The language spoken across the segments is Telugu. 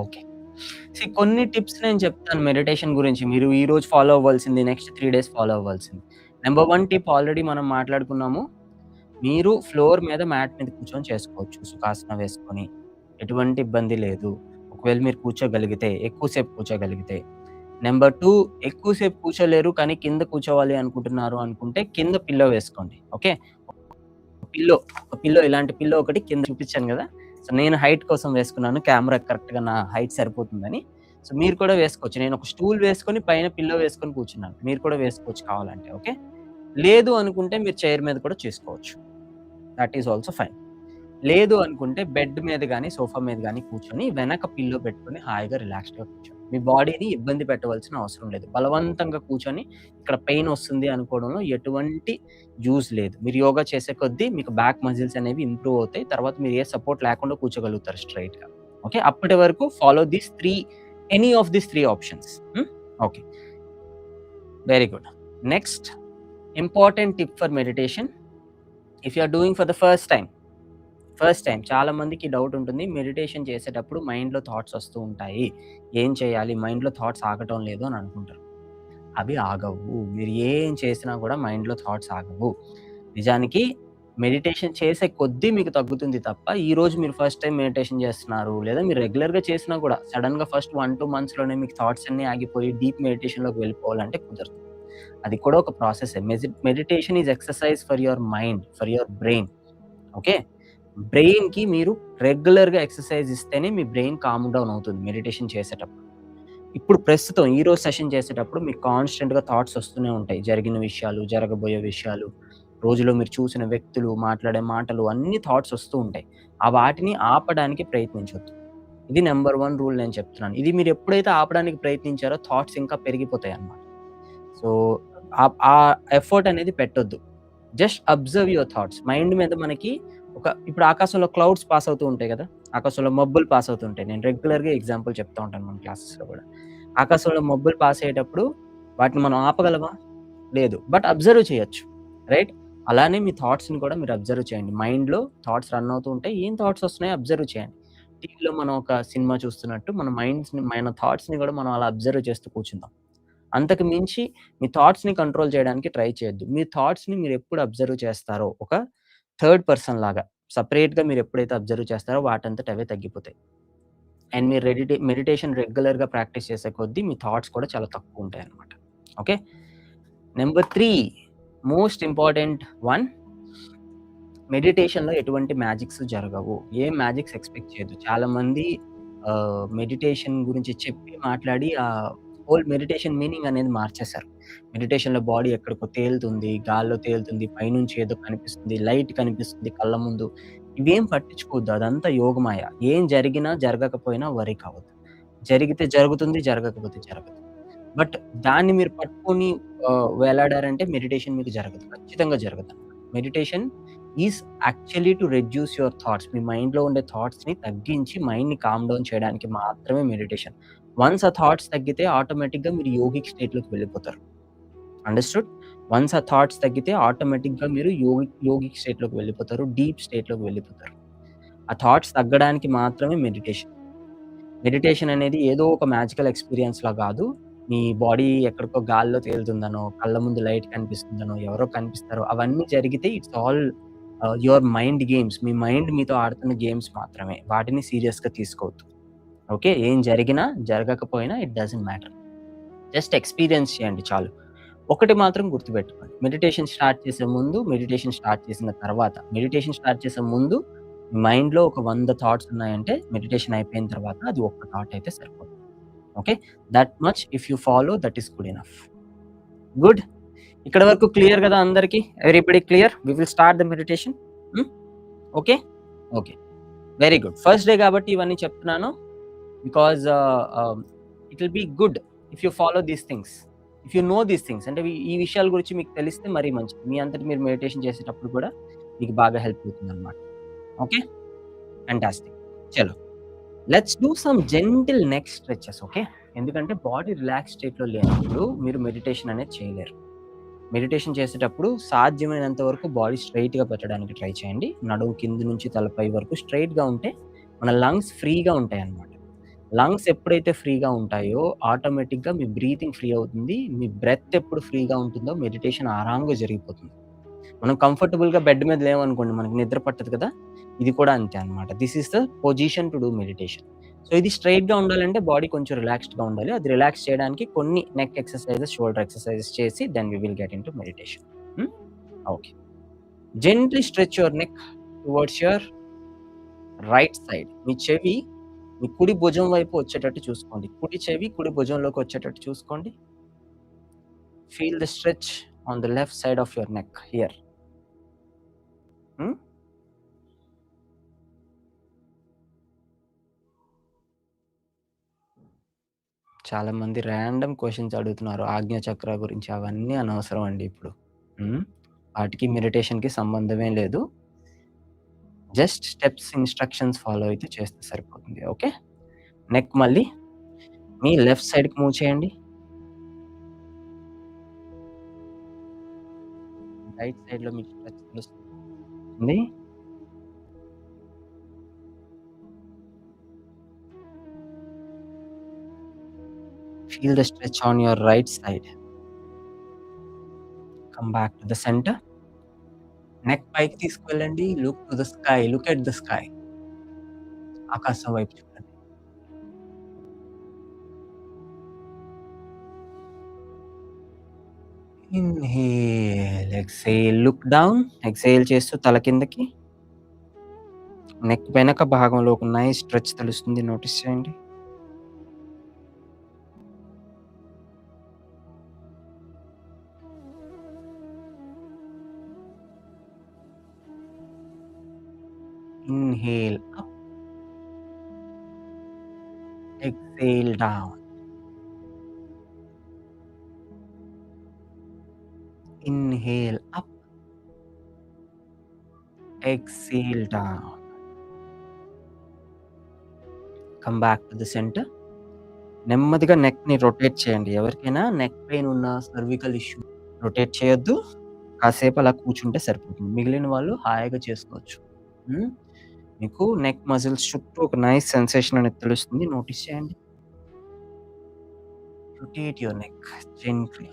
ఓకే. కొన్ని టిప్స్ నేను చెప్తాను మెడిటేషన్ గురించి. మీరు ఈరోజు ఫాలో అవ్వాల్సింది, నెక్స్ట్ 3 డేస్ ఫాలో అవ్వాల్సింది. నంబర్ 1 టిప్ ఆల్రెడీ మనం మాట్లాడుకున్నాము. మీరు ఫ్లోర్ మీద మ్యాట్ మీద కూర్చొని చేసుకోవచ్చు. సుఖాసన వేసుకొని. ఎటువంటి ఇబ్బంది లేదు. ఒకవేళ మీరు కూర్చోగలిగితే, ఎక్కువ సేపు కూర్చోగలిగితే. నంబర్ 2 ఎక్కువ సేపు కూర్చోలేరు కానీ కింద కూర్చోవాలి అనుకుంటున్నారు అనుకుంటే కింద పిల్లో వేసుకోండి. ఓకే. పిల్లో, ఒక పిల్లో ఇలాంటి పిల్లో ఒకటి కింద చూపించాను గదా! సో, నేను హైట్ కోసం వేసుకున్నాను. కెమెరా కరెక్ట్‌గా నా హైట్ సరిపోతుందని. సో, మీరు కూడా వేసుకోవచ్చు. నేను ఒక స్టూల్ వేసుకొని పైన పిల్లో వేసుకొని కూర్చున్నాను. మీరు కూడా వేసుకోవచ్చు కావాలంటే. ఓకే. లేదు అనుకుంటే మీరు చైర్ మీద కూడా చేసుకోవచ్చు. That is also fine. లేదు అనుకుంటే బెడ్ మీద గాని, సోఫా మీద గాని కూర్చొని వెనక పిల్లో పెట్టుకొని హాయిగా రిలాక్స్డ్‌గా కూర్చోండి. మీ బాడీని ఇబ్బంది పెట్టవలసిన అవసరం లేదు. బలవంతంగా కూర్చొని ఇక్కడ పెయిన్ వస్తుంది అనుకోవడంలో ఎటువంటి యూజ్ లేదు. మీరు యోగా చేసే కొద్దీ మీకు బ్యాక్ మజిల్స్ అనేవి ఇంప్రూవ్ అవుతాయి. తర్వాత మీరు ఏ సపోర్ట్ లేకుండా కూర్చోగలుగుతారు స్ట్రెయిట్‌గా. ఓకే. అప్పటి వరకు follow these 3 any of these 3 options. Okay. Very good. Next important tip for meditation. If you are doing for the first time చాలా మందికి డౌట్ ఉంటుంది. మెడిటేషన్ చేసేటప్పుడు మైండ్‌లో థాట్స్ వస్తూ ఉంటాయి. ఏం చేయాలి? మైండ్‌లో థాట్స్ ఆగటం లేదు అని అనుకుంటారు. అవి ఆగవు. మీరు ఏం చేసినా కూడా మైండ్‌లో థాట్స్ ఆగవు. నిజానికి మెడిటేషన్ చేసే కొద్దీ మీకు తగ్గుతుంది తప్ప, ఈరోజు మీరు ఫస్ట్ టైమ్ మెడిటేషన్ చేస్తున్నారు, లేదా మీరు రెగ్యులర్‌గా చేసినా కూడా సడెన్‌గా ఫస్ట్ 1, 2 మంత్స్‌లోనే మీకు థాట్స్ అన్నీ ఆగిపోయి డీప్ మెడిటేషన్‌లోకి వెళ్ళిపోవాలంటే కుదరదు. అది కూడా ఒక ప్రాసెసే. Meditation is exercise for your mind, for your brain. Okay. బ్రెయిన్‌కి మీరు రెగ్యులర్‌గా ఎక్సర్‌సైజ్ ఇస్తేనే మీ బ్రెయిన్ కామ్ డౌన్ అవుతుంది మెడిటేషన్ చేసేటప్పుడు. ఇప్పుడు ప్రస్తుతం ఈరోజు సెషన్ చేసేటప్పుడు మీకు కాన్స్టెంట్‌గా థాట్స్ వస్తూనే ఉంటాయి. జరిగిన విషయాలు, జరగబోయే విషయాలు, రోజులో మీరు చూసిన వ్యక్తులు, మాట్లాడే మాటలు అన్నీ థాట్స్ వస్తూ ఉంటాయి. వాటిని ఆపడానికి ప్రయత్నించొద్దు. ఇది నంబర్ 1 రూల్ నేను చెప్తున్నాను. ఇది మీరు ఎప్పుడైతే ఆపడానికి ప్రయత్నించారో థాట్స్ ఇంకా పెరిగిపోతాయన్నమాట. సో, ఆ ఎఫర్ట్ అనేది పెట్టొద్దు. Just observe your thoughts. Mind మీద మనకి ఇప్పుడు ఆకాశంలో క్లౌడ్స్ పాస్ అవుతూ ఉంటాయి గదా! ఆకాశంలో మబ్బులు పాస్ అవుతూ ఉంటాయి. నేను రెగ్యులర్‌గా ఎగ్జాంపుల్ చెప్తా ఉంటాను మన క్లాసెస్‌లో గూడా. ఆకాశంలో మబ్బులు పాస్ అయ్యేటప్పుడు వాటిని మనం ఆపగలమా? లేదు. బట్ అబ్జర్వ్ చేయొచ్చు. రైట్? అలానే మీ థాట్స్‌ని కూడా మీరు అబ్జర్వ్ చేయండి. మైండ్‌లో థాట్స్ రన్ అవుతూ ఉంటాయి. ఏం థాట్స్ వస్తున్నాయో అబ్జర్వ్ చేయండి. టీవీలో మనం ఒక సినిమా చూస్తున్నట్టు మన థాట్స్‌ని గూడా మనం అలా అబ్జర్వ్ చేస్తూ కూర్చుందాం. అంతకు మించి మీ థాట్స్‌ని కంట్రోల్ చేయడానికి ట్రై చేయొద్దు. మీ థాట్స్‌ని మీరెప్పుడు అబ్జర్వ్ చేస్తారో ఒక థర్డ్ పర్సన్ లాగా సెపరేట్‌గా మీరెప్పుడైతే అబ్జర్వ్ చేస్తారో వాటంతట అవే తగ్గిపోతాయి. అండ్ మీరు మెడిటేషన్ రెగ్యులర్‌గా ప్రాక్టీస్ చేసే కొద్దీ మీ థాట్స్ కూడా చాలా తక్కువుంటాయన్నమాట. Okay. Number 3 most important one, మెడిటేషన్‌లో ఎటువంటి మ్యాజిక్స్ జరగవు. ఏం మ్యాజిక్స్ ఎక్స్‌పెక్ట్ చేయొద్దు. చాలామంది మెడిటేషన్ గురించి చెప్పి మాట్లాడి హోల్ మెడిటేషన్ మీనింగ్ అనేది మార్చేశారు. మెడిటేషన్‌లో బాడీ ఎక్కడికో తేలుతుంది, గాల్లో తేలుతుంది, పైనుంచి ఏదో కనిపిస్తుంది, లైట్ కనిపిస్తుంది కళ్ళ ముందు. ఇవేం పట్టించుకోవద్దు. అదంతా యోగమాయ. ఏం జరిగినా, జరగకపోయినా వరీ కావద్దు. జరిగితే జరుగుతుంది, జరగకపోతే జరగదు. బట్ దాన్ని మీరు పట్టుకొని వేలాడారంటే మెడిటేషన్ మీకు జరగదు. ఖచ్చితంగా జరగదనమాట. Meditation is actually to reduce your thoughts. మీ మైండ్‌లో ఉండే థాట్స్‌ని తగ్గించి మైండ్‌ని కామ్ డౌన్ చేయడానికి మాత్రమే మెడిటేషన్. వన్స్ ఆ థాట్స్ తగ్గితే ఆటోమేటిక్‌గా మీరు యోగిక్ స్టేట్‌లోకి వెళ్ళిపోతారు. అండర్‌స్టూడ్? వన్స్ ఆ థాట్స్ తగ్గితే ఆటోమేటిక్‌గా మీరు యోగిక్ స్టేట్‌లోకి వెళ్ళిపోతారు. డీప్ స్టేట్‌లోకి వెళ్ళిపోతారు. ఆ థాట్స్ తగ్గడానికి మాత్రమే మెడిటేషన్. మెడిటేషన్ అనేది ఏదో ఒక మ్యాజికల్ ఎక్స్‌పీరియన్స్‌లా గాదు. మీ బాడీ ఎక్కడికో గాల్లో తేలుతుందనో, కళ్ళ ముందు లైట్ కనిపిస్తుందనో, ఎవరో కనిపిస్తారో అవన్నీ జరిగితే it's all your mind games. Me mind మీతో ఆడుతున్న గేమ్స్ మాత్రమే. వాటిని సీరియస్‌గా తీసుకోవద్దు. ఓకే. ఏం జరిగినా, జరగకపోయినా it doesn't matter. Just experience చేయండి చాలు. ఒకటి మాత్రం గుర్తుపెట్టుకోండి. మెడిటేషన్ స్టార్ట్ చేసే ముందు, మెడిటేషన్ స్టార్ట్ చేసిన తర్వాత, మెడిటేషన్ స్టార్ట్ చేసే ముందు మైండ్‌లో ఒక 100 థాట్స్ ఉన్నాయంటే మెడిటేషన్ అయిపోయిన తర్వాత అది ఒక్క థాట్ అయితే సరిపోతుంది. Okay. That much if you follow that is good enough. Good. ఇక్కడి వరకు క్లియర్ గదా అందరికి? Everybody clear? We will start the meditation. Hmm. Okay. Okay. Very good. First day కాబట్టి ఇవన్నీ చెప్తున్నాను. Because it will be good if you follow these things. If you know these things అంటే ఈ విషయాల గురించి మీకు తెలిస్తే మరీ మంచిది. మీ అంతట మీరు మెడిటేషన్ చేసేటప్పుడు కూడా మీకు బాగా హెల్ప్ అవుతుందన్నమాట. ఓకే. ఫాంటాస్టిక్. చలో. Let's do some gentle neck stretches. Okay. ఎందుకంటే బాడీ రిలాక్స్ స్టేట్‌లో లేనప్పుడు మీరు మెడిటేషన్ అనేది చేయలేరు. మెడిటేషన్ చేసేటప్పుడు సాధ్యమైనంత వరకు బాడీ స్ట్రెయిట్‌గా పెట్టడానికి ట్రై చేయండి. నడుము కింద నుంచి తలపై వరకు స్ట్రెయిట్‌గా ఉంటే మన లంగ్స్ ఫ్రీగా ఉంటాయన్నమాట. లంగ్స్ ఎప్పుడైతే ఫ్రీగా ఉంటాయో ఆటోమేటిక్‌గా మీ బ్రీతింగ్ ఫ్రీ అవుతుంది. మీ బ్రెత్ ఎప్పుడు ఫ్రీగా ఉంటుందో మెడిటేషన్ ఆరాంగా జరిగిపోతుంది. మనం కంఫర్టబుల్‌గా బెడ్ మీద లేమనుకోండి మనకి నిద్ర పట్టదు కదా! ఇది కూడా అంతే అన్నమాట. This is the position to do meditation. So, ఇది స్ట్రెయిట్‌గా ఉండాలంటే బాడీ కొంచెం రిలాక్స్డ్‌గా ఉండాలి. అది రిలాక్స్ చేయడానికి కొన్ని నెక్ ఎక్సర్‌సైజెస్, షోల్డర్ ఎక్సర్‌సైజెస్ చేసి then we will get into meditation. Hmm. Okay. Gently stretch your neck towards your right side. మీ చెవి మీ కుడి భుజం వైపు వచ్చేటట్టు చూసుకోండి. కుడి చెవి కుడి భుజంలోకి వచ్చేటట్టు చూసుకోండి. Feel the stretch on the left side of your neck here. హ్మ్. చాలామంది ర్యాండమ్ క్వెషన్స్ అడుగుతున్నారు. ఆజ్ఞా చక్ర గురించి అవన్నీ అనవసరం అండి ఇప్పుడు. హ్మ్. వాటికి మెడిటేషన్‌కి సంబంధమే లేదు. జస్ట్ స్టెప్స్, ఇన్‌స్ట్రక్షన్స్ ఫాలో అయితే చేస్తే సరిపోతుంది. ఓకే. నెక్ మళ్ళీ మీ లెఫ్ట్ సైడ్‌కి మూవ్ చేయండి. రైట్ సైడ్‌లో మీకు స్ట్రెచ్ తెలుస్తుంది. Feel the stretch on your right side. Come back to the centre. Neck పైకి తీసుకువెళ్ళండి. Look to the sky. Look at the sky. ఆకాశం వైపు చూడండి. Inhale, exhale, look down. Exhale చేస్తూ తల కిందకి. నెక్ వెనక భాగంలో ఒక నైస్ స్ట్రెచ్ తెలుస్తుంది. నోటీస్ చేయండి. Inhale up, exhale down. Inhale up, exhale down. Come back to the centre. నెమ్మదిగా నెక్‌ని రొటేట్ చేయండి. ఎవరికైనా నెక్ పెయిన్ ఉన్న, సర్వికల్ ఇష్యూ రొటేట్ చేయొద్దు. కాసేపు అలా కూర్చుంటే సరిపోతుంది. మిగిలిన వాళ్ళు హాయిగా చేసుకోవచ్చు. హ్మ్. మీకు నెక్ మజిల్స్ చుట్టూ ఒక నైస్ సెన్సేషన్ అనేది తెలుస్తుంది. నోటీస్ చేయండి. Rotate your neck gently.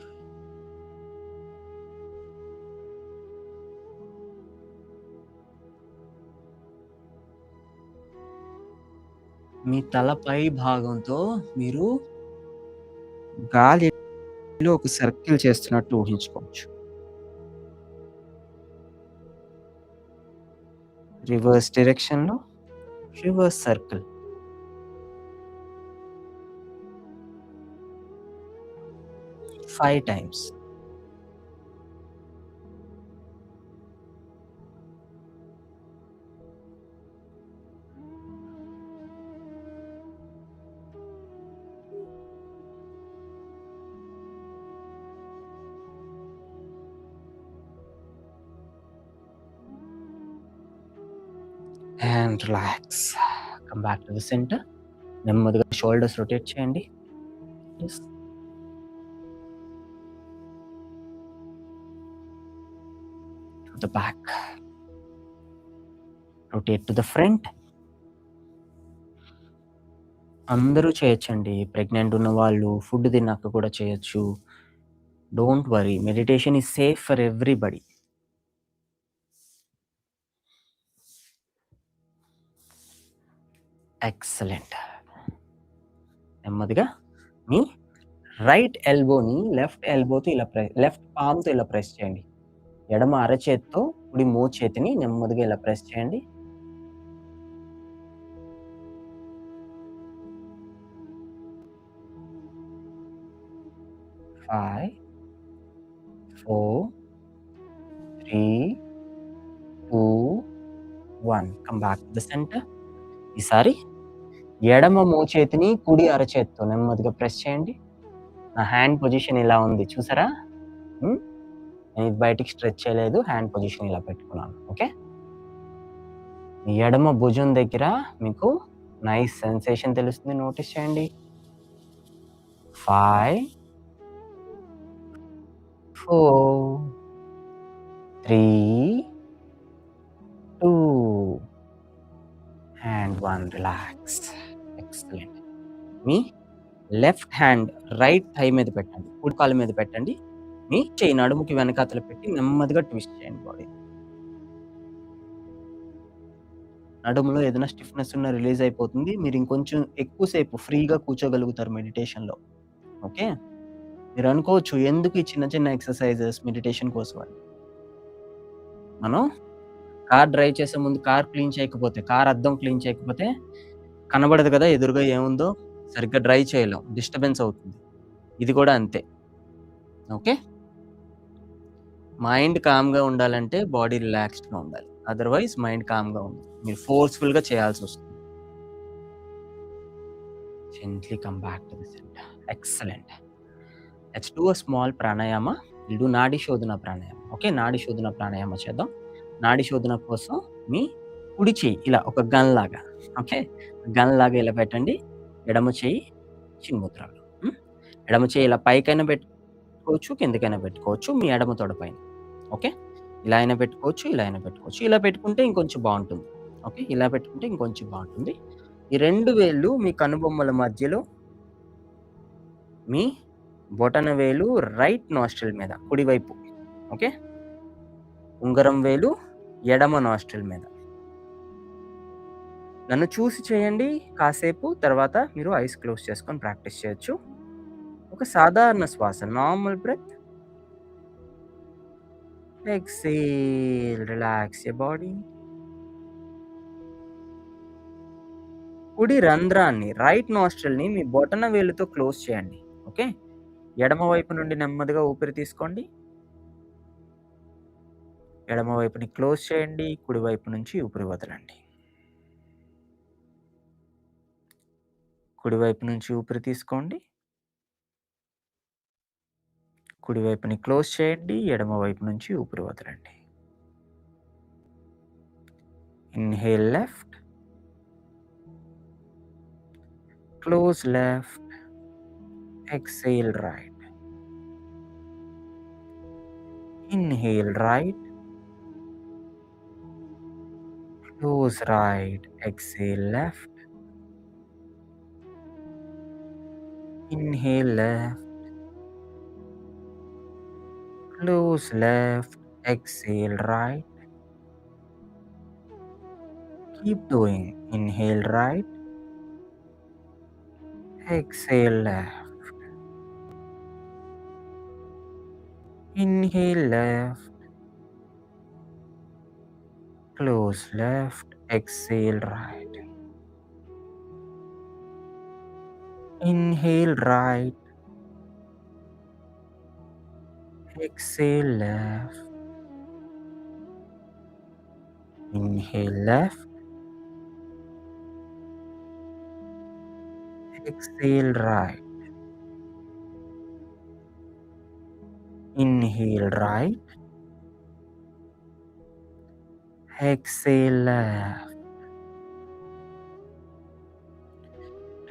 మీ తల పై భాగంతో మీరు గాలిలో ఒక సర్కిల్ చేస్తున్నట్టు ఊహించుకోవచ్చు. రివర్స్ డైరెక్షన్‌లో reverse circle. 5 times. And relax. Come back to the centre. నెమ్మదిగా షోల్డర్స్ రొటేట్ చేయండి. Yes. To the back. Rotate to the front. అందరూ చేయొచ్చండి. ప్రెగ్నెంట్ ఉన్నవాళ్ళు, ఫుడ్ తిన్నాక కూడా చేయొచ్చు. Don't worry. Meditation is safe for everybody. Excellent. నెమ్మదిగా మీ రైట్ ఎల్బోని లెఫ్ట్ ఎల్బోతో ఇలా లెఫ్ట్ పామ్‌తో ఇలా ప్రెస్ చేయండి. ఎడమ అరచేత్తో కుడి మోచేతిని నెమ్మదిగా ఇలా ప్రెస్ చేయండి. 5, 4, 3, 2, 1. Come back to the centre. ఈసారి ఎడమ మోచేతిని కుడి అరచేత్తో నెమ్మదిగా ప్రెస్ చేయండి. నా హ్యాండ్ పొజిషన్ ఇలా ఉంది చూసారా? హ్మ్. నేను ఇది బయటికి స్ట్రెచ్ చేయలేదు. హ్యాండ్ పొజిషన్ ఇలా పెట్టుకున్నాను. ఓకే. మీ ఎడమ భుజం దగ్గర మీకు నైస్ సెన్సేషన్ తెలుస్తుంది. నోటీస్ చేయండి. 5, 4, 3, 2 and 1. రిలాక్స్. ఎక్సలెంట్. మీ లెఫ్ట్ హ్యాండ్ రైట్ థై మీద పెట్టండి. కుడి కాలు మీద పెట్టండి. మీ చెయ్యి నడుముకి వెనకాతల పెట్టి నెమ్మదిగా ట్విస్ట్ చేయండి బాడీ. నడుములో ఏదైనా స్టిఫ్‌నెస్ ఉన్నా రిలీజ్ అయిపోతుంది. మీరు ఇంకొంచెం ఎక్కువ సేపు ఫ్రీగా కూర్చోగలుగుతారు మెడిటేషన్‌లో. ఓకే. మీరనుకోవచ్చు ఎందుకు ఈ చిన్న చిన్న ఎక్సర్‌సైజెస్ మెడిటేషన్ కోసం అని. మనం కార్ డ్రైవ్ చేసే ముందు కార్ క్లీన్ చేయకపోతే, కార్ అద్దం క్లీన్ చేయకపోతే కనబడదు కదా! ఎదురుగా ఏముందో. సరిగ్గా డ్రైవ్ చేయలేం. డిస్టర్బెన్స్ అవుతుంది. ఇది కూడా అంతే. ఓకే. మైండ్ కామ్‌గా ఉండాలంటే బాడీ రిలాక్స్డ్‌గా ఉండాలి. అదర్‌వైజ్ మైండ్ కామ్‌గా ఉండదు. మీరు ఫోర్స్‌ఫుల్‌గా చేయాల్సొస్తుంది. Gently come back to the centre. Excellent. Let's do a small pranayama. Will do nadi shodhana pranayama. Okay. నాడి శోధన ప్రాణాయామ చేద్దాం. నాడి శోధన కోసం మీ కుడి చెయ్యి ఇలా ఒక గన్ లాగా, ఓకే. గన్ లాగా ఇలా పెట్టండి. ఎడమ చెయ్యి చిన్ముద్రలో. ఎడమ చెయ్యి ఇలా పైకైనా పెట్టుకోవచ్చు, కిందకైనా పెట్టుకోవచ్చు. మీ ఎడమ తొడ పైన. ఓకే. ఇలా అయినా పెట్టుకోవచ్చు, ఇలా అయినా పెట్టుకోవచ్చు. ఇలా పెట్టుకుంటే ఇంకొంచెం బావుంటుంది. ఓకే. ఇలా పెట్టుకుంటే ఇంకొంచెం బావుంటుంది. ఈ 2 వేళ్ళు మీ కనుబొమ్మల మధ్యలో మీ బొటన వేలు రైట్ నాస్ట్రిల్ మీద కుడివైపు. ఓకే. ఉంగరం వేలు ఎడమ నాస్ట్రిల్ మీద. నన్ను చూసి చేయండి కాసేపు. తర్వాత మీరు ఐస్ క్లోజ్ చేసుకొని ప్రాక్టీస్ చేయొచ్చు. ఒక సాధారణ శ్వాస normal breath. Exhale. Relax your body. కుడి రంధ్రాన్ని రైట్ నాస్ట్రిల్‌ని మీ బొటన వేలుతో క్లోజ్ చేయండి. ఓకే. ఎడమ వైపు నుండి నెమ్మదిగా ఊపిరి తీసుకోండి. ఎడమ వైపుని క్లోజ్ చేయండి. కుడి వైపు నుంచి ఊపిరి వదలండి. కుడి వైపు నుంచి ఊపిరి తీసుకోండి. కుడి వైపుని క్లోజ్ చేయండి. ఎడమ వైపు నుంచి ఊపిరి వదలండి. Inhale left. Close left. Exhale right. Inhale right. Close right. Exhale left. Inhale left. Close left. Exhale right. Keep doing. Inhale right. Exhale left. Inhale left. Close left. Exhale right. Inhale right. Exhale left. Inhale left. Exhale right. Inhale right. Exhale left.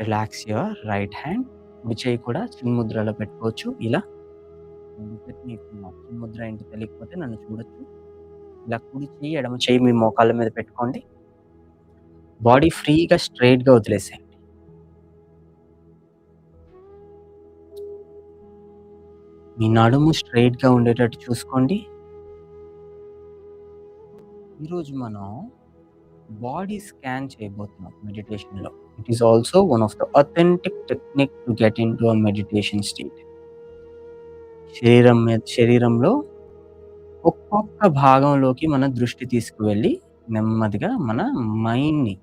Relax your right hand. కుడి చేయి కూడా చిన్ముద్రలో పెట్టుకోవచ్చు. ఇలా మీకు చిన్ముద్ర ఏంటో తెలియకపోతే నన్ను చూడొచ్చు. ఇలా కుడి చెయ్యి, ఎడమ చెయ్యి మీ మోకాళ్ళ మీద పెట్టుకోండి. బాడీ ఫ్రీగా స్ట్రెయిట్‌గా వదిలేసేయండి. మీ నడుము స్ట్రెయిట్‌గా ఉండేటట్టు చూసుకోండి. ఈరోజు మనం బాడీ స్కాన్ చేయబోతున్నాం మెడిటేషన్‌లో. It is also one of the authentic technique to get into a meditation state. శరీరంలో ఒక్కొక్క భాగంలోకి మన దృష్టి తీసుకువెళ్ళి నెమ్మదిగా మన మైండ్‌ని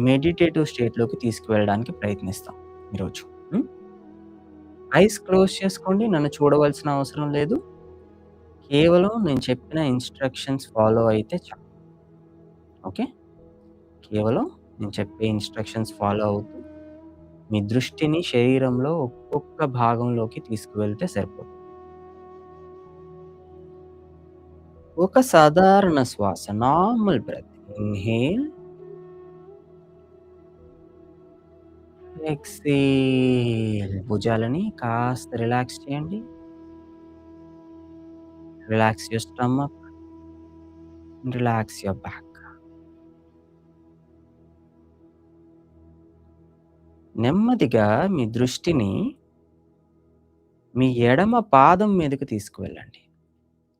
మెడిటేటివ్ స్టేట్‌లోకి తీసుకువెళ్ళడానికి ప్రయత్నిస్తాం ఈరోజు. ఐస్ క్లోజ్ చేసుకోండి. నన్ను చూడవలసిన అవసరం లేదు. కేవలం నేను చెప్పిన ఇన్‌స్ట్రక్షన్స్ ఫాలో అయితే చాలు. ఓకే. కేవలం నేను చెప్పే ఇన్‌స్ట్రక్షన్స్ ఫాలో అవుతూ మీ దృష్టిని శరీరంలో ఒక్కొక్క భాగంలోకి తీసుకువెళ్తే సరిపోతుంది. ఒక సాధారణ శ్వాస నార్మల్ బ్రెత్. ఇన్‌హేల్. ఎక్సేల్. భుజాలని కాస్త రిలాక్స్ చేయండి. Relax your stomach. Relax your back. నెమ్మదిగా మీ దృష్టిని మీ ఎడమ పాదం మీదకి తీసుకువెళ్ళండి.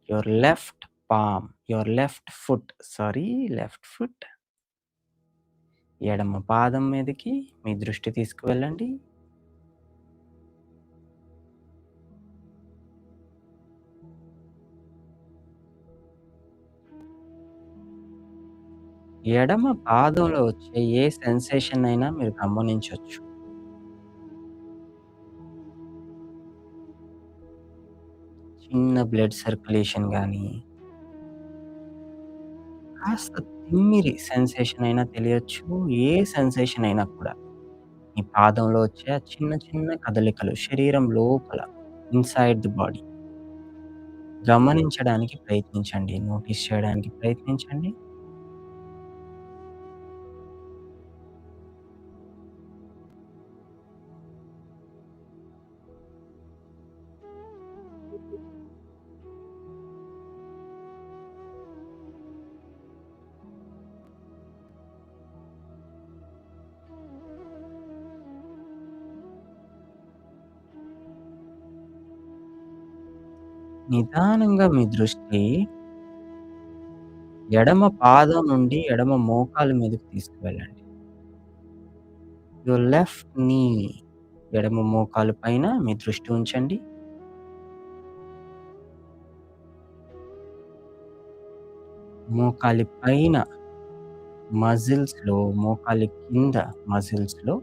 Your left palm, your left foot sorry left foot ఎడమ పాదం మీదకి మీ దృష్టి తీసుకువెళ్ళండి. ఎడమ పాదంలో వచ్చే ఏ సెన్సేషన్ అయినా మీరు గమనించొచ్చు. చిన్న బ్లడ్ సర్క్యులేషన్ గానీ, కాస్త తిమ్మిరి సెన్సేషన్ అయినా తెలియొచ్చు. ఏ సెన్సేషన్ అయినా కూడా మీ పాదంలో వచ్చే ఆ చిన్న చిన్న కదలికలు శరీరం లోపల ఇన్‌సైడ్ ది బాడీ గమనించడానికి ప్రయత్నించండి. నోటీస్ చేయడానికి ప్రయత్నించండి. నిదానంగా మీ దృష్టి ఎడమ పాదం నుండి ఎడమ మోకాలు మీదకి తీసుకువెళ్ళండి. యువర్ లెఫ్ట్ నీ ఎడమ మోకాలు పైన మీ దృష్టి ఉంచండి. మోకాలి పైన మజిల్స్‌లో, మోకాలి కింద మజిల్స్‌లో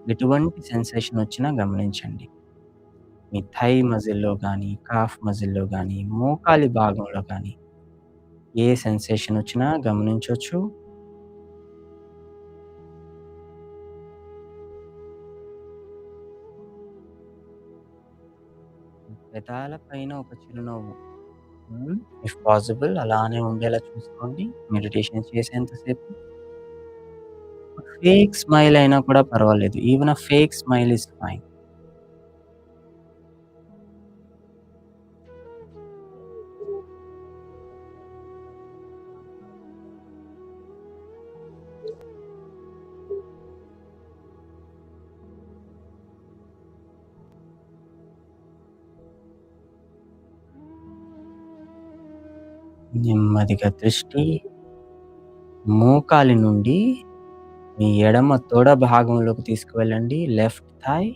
ఎటువంటి సెన్సేషన్ వచ్చినా గమనించండి. మీ థై మజిల్‌లో గానీ, కాఫ్ మజిల్‌లో గానీ, మోకాలి భాగంలో గానీ ఏ సెన్సేషన్ వచ్చినా గమనించొచ్చు. పెదాల పైన ఒక చిరునవ్వు. హ్మ్. ఇఫ్ పాసిబుల్ అలానే ఉండేలా చూసుకోండి మెడిటేషన్ చేసేంత సేపు. ఫేక్ స్మైల్ అయినా కూడా పర్వాలేదు. Even a fake smile is fine. నెమ్మదిగా దృష్టి మోకాలి నుండి మీ ఎడమ తొడ భాగంలోకి తీసుకువెళ్ళండి. Left thigh.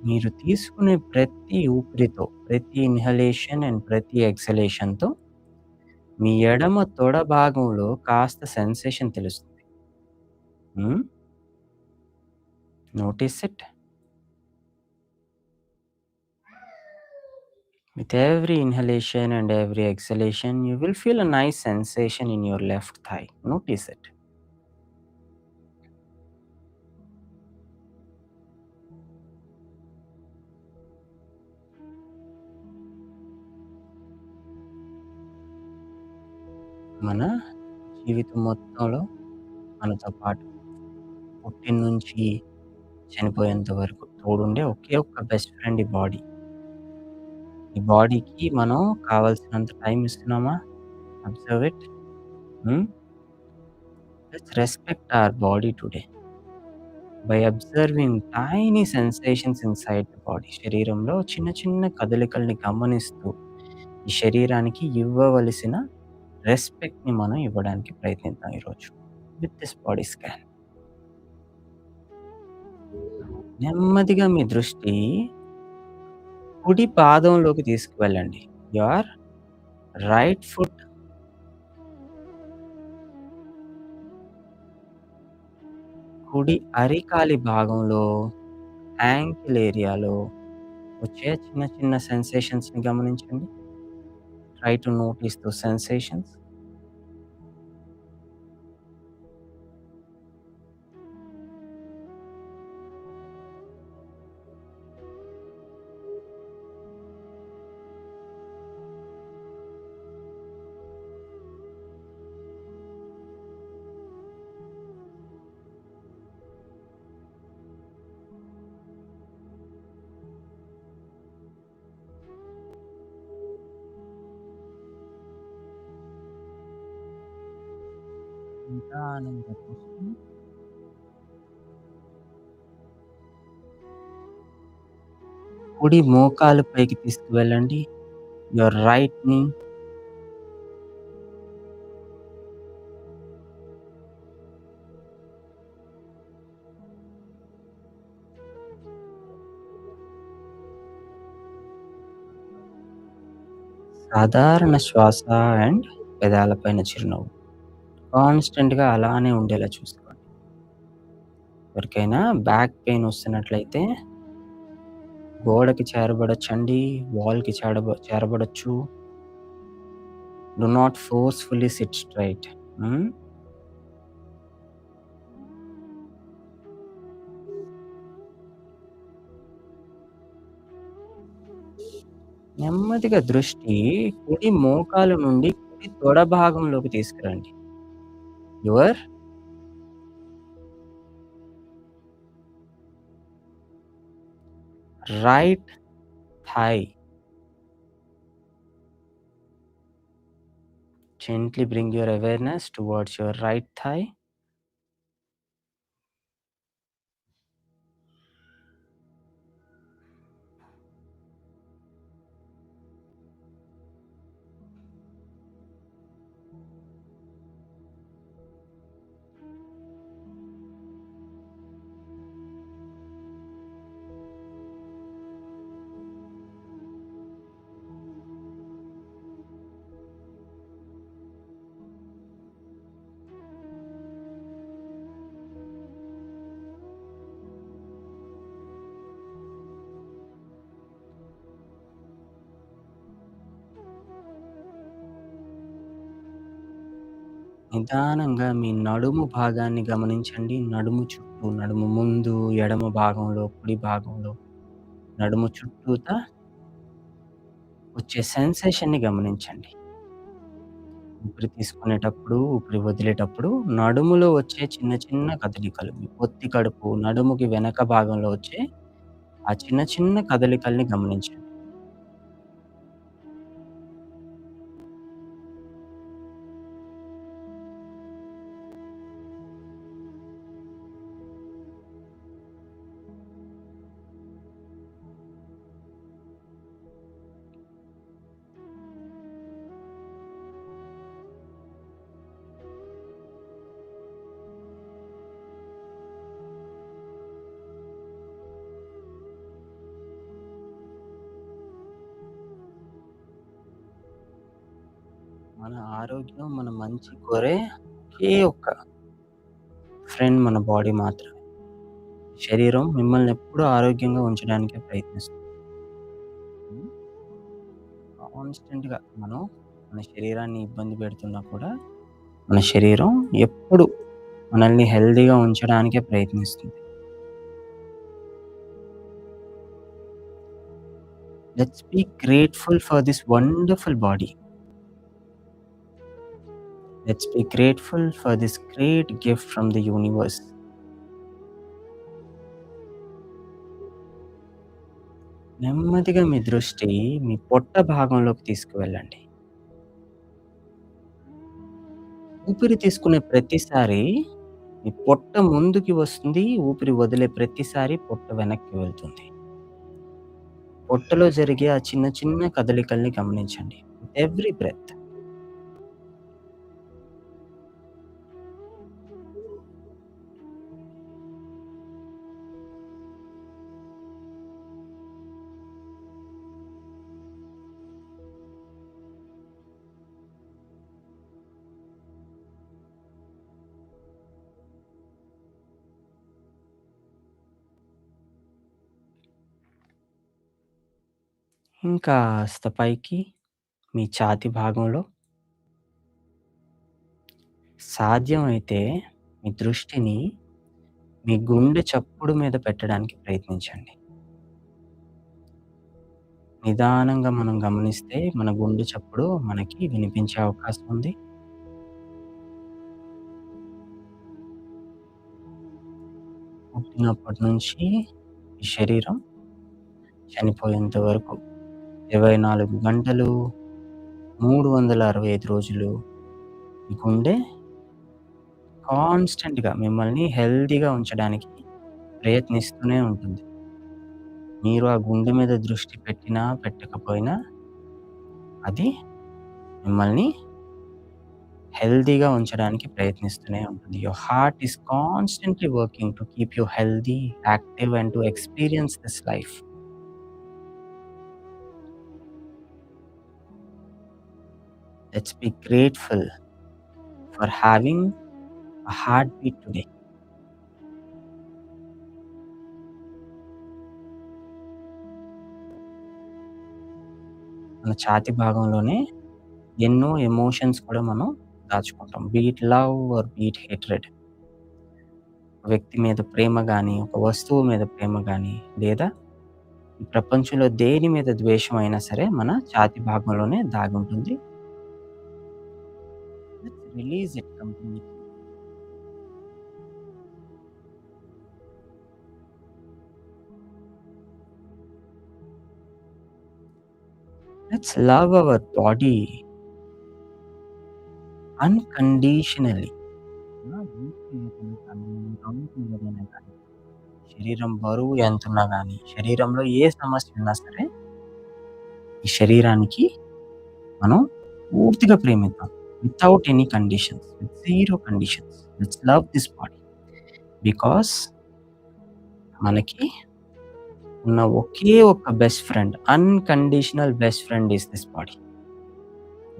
మీరు తీసుకునే ప్రతి ఊపిరితో, ప్రతి ఇన్‌హలేషన్ అండ్ ప్రతి ఎక్స్‌హలేషన్‌తో మీ ఎడమ తొడ భాగంలో కాస్త సెన్సేషన్ తెలుస్తుంది. హ్మ్. Notice it. With every inhalation and every exhalation, you will feel a nice sensation in your left thigh. Notice it. మన జీవితం మొత్తంలో మనతో పాటు పుట్టిన నుంచి చనిపోయేంత వరకు తోడుండే ఒకే ఒక్క బెస్ట్ ఫ్రెండ్ ఈ బాడీ. ఈ బాడీకి మనం కావాల్సినంత టైం ఇస్తున్నామా? Observe it. Hmm. Let's respect our body today by observing tiny sensations inside the body. శరీరంలో చిన్న చిన్న కదలికల్ని గమనిస్తూ ఈ శరీరానికి ఇవ్వవలసిన రెస్పెక్ట్‌ని మనం ఇవ్వడానికి ప్రయత్నిద్దాం ఈరోజు. With this body scan. నెమ్మదిగా మీ దృష్టి కుడి పాదంలోకి తీసుకువెళ్ళండి. యువర్ రైట్ ఫుట్ కుడి అరికాలి భాగంలో యాంకిల్ ఏరియాలో వచ్చే చిన్న చిన్న సెన్సేషన్స్‌ని గమనించండి. Try to notice those sensations. నిదానంగా తీసుకొని కుడి మోకాలు పైకి తీసుకువెళ్ళండి. యువర్ రైట్ నీ సాధారణ శ్వాస అండ్ పెదాల పైన చిరునవ్వు. కాన్స్టెంట్‌గా అలానే ఉండేలా చూసుకోండి. ఎవరికైనా బ్యాక్ పెయిన్ వస్తున్నట్లయితే గోడకి చేరబడొచ్చండి. వాల్‌కి చేరబడొచ్చు. Do not forcefully sit straight. Hmm. నెమ్మదిగా దృష్టి కుడి మోకాలు నుండి కుడి తొడ భాగంలోకి తీసుకురండి. Your right thigh. Gently bring your awareness towards your right thigh. నిదానంగా మీ నడుము భాగాన్ని గమనించండి. నడుము చుట్టూ, నడుము ముందు, ఎడమ భాగంలో, కుడి భాగంలో, నడుము చుట్టూతా వచ్చే సెన్సేషన్‌ని గమనించండి. ఊపిరి తీసుకునేటప్పుడు, ఊపిరి వదిలేటప్పుడు నడుములో వచ్చే చిన్న చిన్న కదలికలు, మీ పొత్తి కడుపు, నడుముకి వెనక భాగంలో వచ్చే ఆ చిన్న చిన్న కదలికల్ని గమనించండి. మన ఆరోగ్యం, మన మంచి కోరే ఒకే ఒక్క ఫ్రెండ్ మన బాడీ మాత్రమే. శరీరం మిమ్మల్ని ఎప్పుడూ ఆరోగ్యంగా ఉంచడానికే ప్రయత్నిస్తుంది. హ్మ్. కాన్స్టెంట్‌గా మనం మన శరీరాన్ని ఇబ్బంది పెడుతున్నా కూడా, మన శరీరం ఎప్పుడు మనల్ని హెల్తీగా ఉంచడానికే ప్రయత్నిస్తుంది. Let's be grateful for this wonderful body. Let's be grateful for this great gift from the universe. నెమ్మదిగా మీ దృష్టి మీ పొట్ట భాగంలోకి తీసుకువెళ్ళండి. ఊపిరి తీసుకునే ప్రతిసారి మీ పొట్ట ముందుకి వస్తుంది. ఊపిరి వదిలే ప్రతిసారి పొట్ట వెనక్కి వెళ్తుంది. పొట్టలో జరిగే ఆ చిన్న చిన్న కదలికల్ని గమనించండి. Every breath. ఇంకాస్త పైకి మీ ఛాతీ భాగంలో సాధ్యమైతే మీ దృష్టిని మీ గుండె చప్పుడు మీద పెట్టడానికి ప్రయత్నించండి. నిదానంగా మనం గమనిస్తే మన గుండె చప్పుడు మనకి వినిపించే అవకాశం ఉంది. పుట్టినప్పటి నుంచి ఈ శరీరం చనిపోయేంత వరకు 24 గంటలు, 365 రోజులు ఈ గుండె కాన్స్టెంట్‌గా మిమ్మల్ని హెల్తీగా ఉంచడానికి ప్రయత్నిస్తూనే ఉంటుంది. మీరు ఆ గుండె మీద దృష్టి పెట్టినా, పెట్టకపోయినా అది మిమ్మల్ని హెల్తీగా ఉంచడానికి ప్రయత్నిస్తూనే ఉంటుంది. Your heart is constantly working to keep you healthy, active and to experience this life. Let's be grateful for having a heartbeat today. మన ఛాతీ భాగంలోనే ఎన్నో ఎమోషన్స్ కూడా మనం దాచుకుంటాం. Be it love or be it hatred. ఒక వ్యక్తి మీద ప్రేమ గాని, ఒక వస్తువు మీద ప్రేమ గాని, లేదా ఈ ప్రపంచంలో దేని మీద ద్వేషం అయినా సరే మన ఛాతీ భాగంలోనే దాగుంటుంది. Let's release it completely. Let's love our body unconditionally. Weight ఏదైనా కానీ, రంగు ఏదైనా కానీ, శరీరం బరువు ఎంతున్నా గానీ, శరీరంలో ఏ సమస్య ఉన్నా సరే, ఈ శరీరానికి మనం పూర్తిగా ప్రేమిద్దాం. Without any conditions. With zero conditions. Let's love this body. Because మనకి ఉన్న ఒకే ఒక్క best friend, unconditional best friend is this body.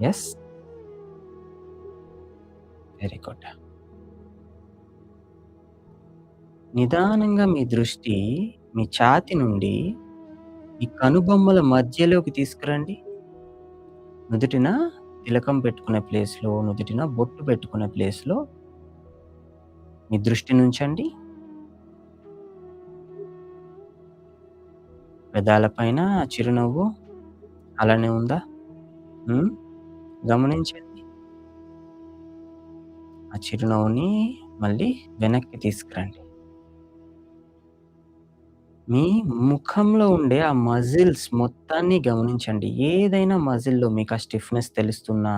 Yes. Very good. నిదానంగా మీ దృష్టి మీ ఛాతీ నుండి ఈ కనుబొమ్మల మధ్యలోకి తీసుకురండి. నుదుటిన తిలకం పెట్టుకునే ప్లేస్‌లో, నుదుటిన బొట్టు పెట్టుకునే ప్లేస్‌లో మీ దృష్టినుంచండి. పెదాల పైన ఆ చిరునవ్వు అలానే ఉందా? హ్మ్. గమనించండి. ఆ చిరునవ్వుని మళ్ళీ వెనక్కి తీసుకురండి. మీ ముఖంలో ఉండే ఆ మజిల్స్ మొత్తాన్ని గమనించండి. ఏదైనా మజిల్‌లో మీకు ఆ స్టిఫ్‌నెస్ తెలుస్తున్నా,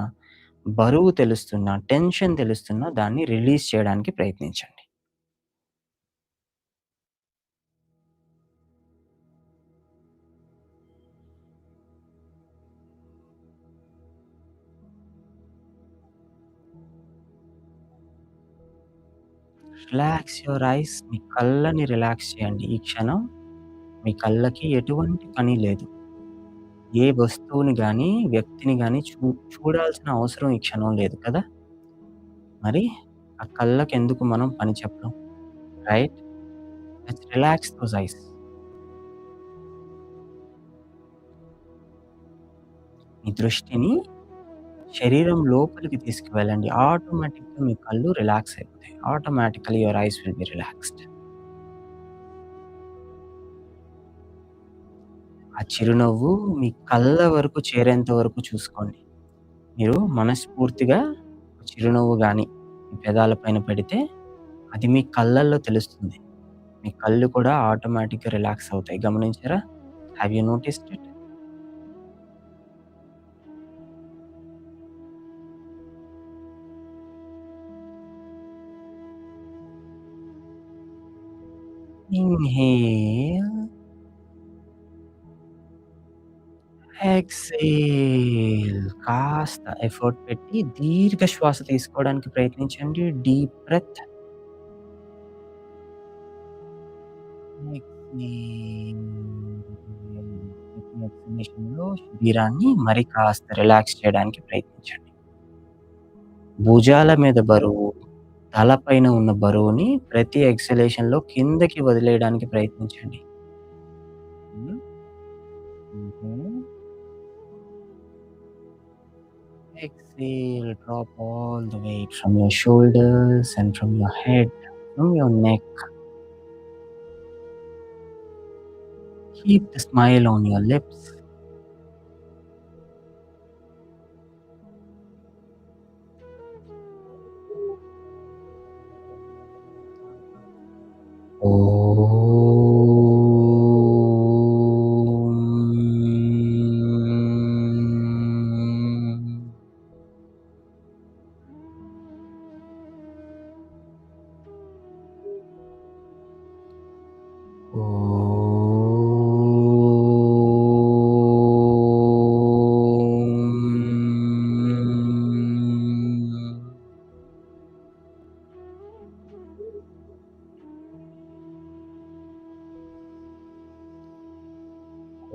బరువు తెలుస్తున్నా, టెన్షన్ తెలుస్తున్నా దాన్ని రిలీజ్ చేయడానికి ప్రయత్నించండి. Relax your eyes. మీ కళ్ళని రిలాక్స్ చేయండి. ఈ క్షణం మీ కళ్ళకి ఎటువంటి పని లేదు. ఏ వస్తువుని గాని, వ్యక్తిని గాని చూడాల్సిన అవసరం ఈ క్షణం లేదు కదా! మరి ఆ కళ్ళకెందుకు మనం పని చెప్పడం? Right? Let's relax those eyes. మీ దృష్టిని శరీరం లోపలికి తీసుకువెళ్ళండి. ఆటోమేటిక్‌గా మీ కళ్ళు రిలాక్స్ అయిపోతాయి. Automatically your eyes will be relaxed. ఆ చిరునవ్వు మీ కళ్ళ వరకు చేరేంత వరకు చూసుకోండి. మీరు మనస్ఫూర్తిగా చిరునవ్వు గాని, మీ పెదాల పైన పెడితే అది మీ కళ్ళల్లో తెలుస్తుంది. మీ కళ్ళు కూడా ఆటోమేటిక్‌గా రిలాక్స్ అవుతాయి. గమనించారా? Have you noticed it? Inhale, exhale. కాస్త ఎఫర్ట్ పెట్టి దీర్ఘ శ్వాస తీసుకోవడానికి ప్రయత్నించండి. Deep breath. ఎక్స్‌హేల్. ప్రతి ఎక్స్‌హలేషన్‌లో శరీరాన్ని మరి కాస్త రిలాక్స్ చేయడానికి ప్రయత్నించండి. భుజాల మీద బరువు, తలపైన ఉన్న బరువుని ప్రతి ఎక్స్‌హలేషన్‌లో కిందకి వదిలేయడానికి ప్రయత్నించండి. హ్మ్. Inhale, exhale, drop all the weight from your shoulders and from your head, from your neck. Keep the smile on your lips. Om.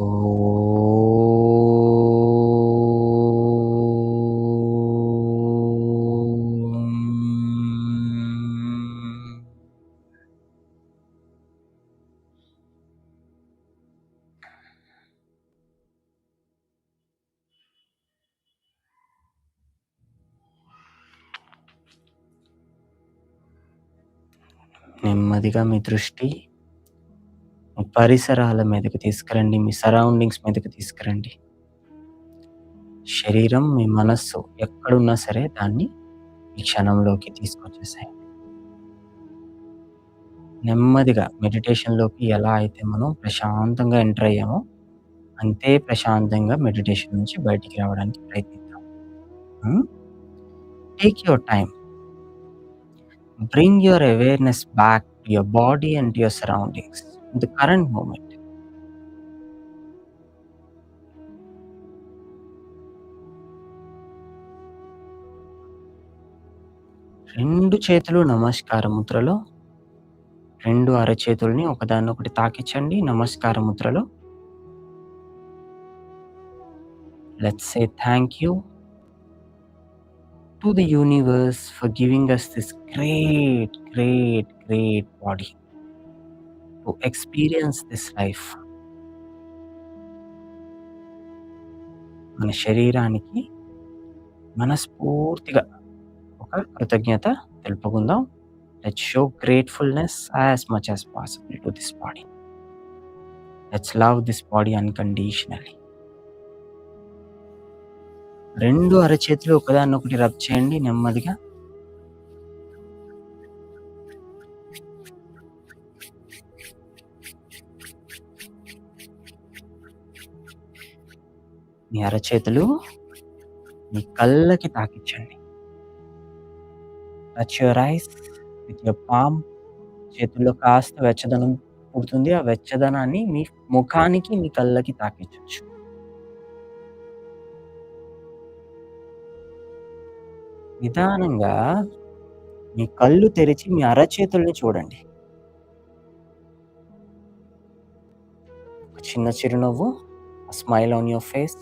ఓం. నెమ్మదిగా మీ దృష్టి మీ పరిసరాల మీదకి తీసుకురండి. మీ సరౌండింగ్స్ మీదకి తీసుకురండి. శరీరం, మీ మనస్సు ఎక్కడున్నా సరే దాన్ని ఈ క్షణంలోకి తీసుకొచ్చేసేయండి. నెమ్మదిగా మెడిటేషన్‌లోకి ఎలా అయితే మనం ప్రశాంతంగా ఎంటర్ అయ్యామో, అంతే ప్రశాంతంగా మెడిటేషన్ నుంచి బయటికి రావడానికి ప్రయత్నిద్దాం. హ్మ్. Take your time. Bring your awareness back to your body and to your surroundings in the current moment. రెండు చేతులు నమస్కార ముద్రలో, రెండు అరచేతుల్ని ఒకదాన్నొకటి తాకించండి నమస్కార ముద్రలో. Let's say thank you to the universe for giving us this great body to experience this life. మన శరీరానికి మనస్ఫూర్తిగా ఒక కృతజ్ఞత తెలుపుకుందాం. Let's show gratefulness as much as possible to this body. Let's love this body unconditionally. రెండు అరచేతులు ఒకదాన్నొకటి రబ్ చేయండి నెమ్మదిగా. మీ అరచేతులు మీ కళ్ళకి తాకించండి. Touch your eyes with your palm. చేతుల్లో కాస్త వెచ్చదనం పుడుతుంది. ఆ వెచ్చదనాన్ని మీ ముఖానికి, మీ కళ్ళకి తాకించొచ్చు. నిదానంగా మీ కళ్ళు తెరిచి మీ అరచేతుల్ని చూడండి. ఒక చిన్న చిరునవ్వు, a smile on your face.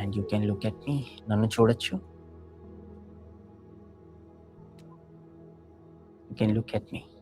And you can look at me. నన్ను చూడొచ్చు. You can look at me.